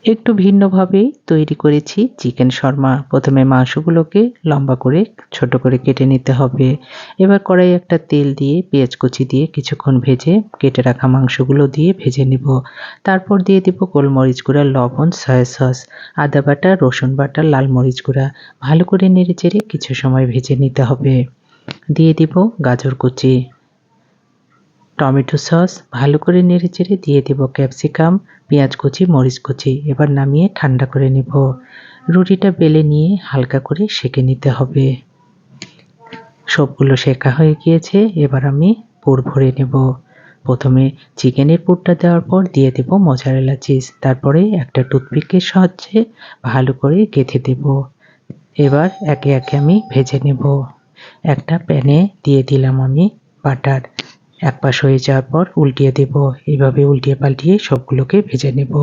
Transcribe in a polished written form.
একটু ভিন্নভাবেই তৈরি করেছি চিকেন শর্মা। প্রথমে মাংসগুলোকে লম্বা করে ছোট করে কেটে নিতে হবে। এবার কড়াইয়ে একটা তেল দিয়ে পেঁয়াজ কুচি দিয়ে কিছুক্ষণ ভেজে কেটে রাখা মাংসগুলো দিয়ে ভেজে নিব। তারপর দিয়ে দিব গোলমরিচ গুঁড়া, লবণ, সয়া সস, আদা বাটা, রসুন বাটা, লাল মরিচ গুঁড়া। ভালো করে নেড়েচেড়ে কিছু সময় ভেজে নিতে হবে। দিয়ে দিব গাজর কুচি, টমেটো সস, ভালো করে নেড়েচেড়ে দিয়ে দেব ক্যাপসিকাম, পেঁয়াজ কুচি, মরিচ কুচি। এবার নামিয়ে ঠান্ডা করে নেব। রুটিটা বেলে নিয়ে হালকা করে সেঁকে নিতে হবে। সবগুলো সেঁকা হয়ে গিয়েছে। এবার আমি পুর ভরে নেব। প্রথমে চিকেনের পুরটা দেওয়ার পর দিয়ে দেব মোজারেলা চিজ, তারপরে একটা টুথপিকের সাহায্যে ভালো করে গেঁথে দেব। এবার একে একে আমি ভেজে নেব। একটা প্যানে দিয়ে দিলাম আমি বাটার। এক পাশ হয়ে যাওয়ার পর উল্টিয়ে দেব। এইভাবে উল্টিয়ে পাল্টিয়ে সবগুলোকে ভেজে নেব।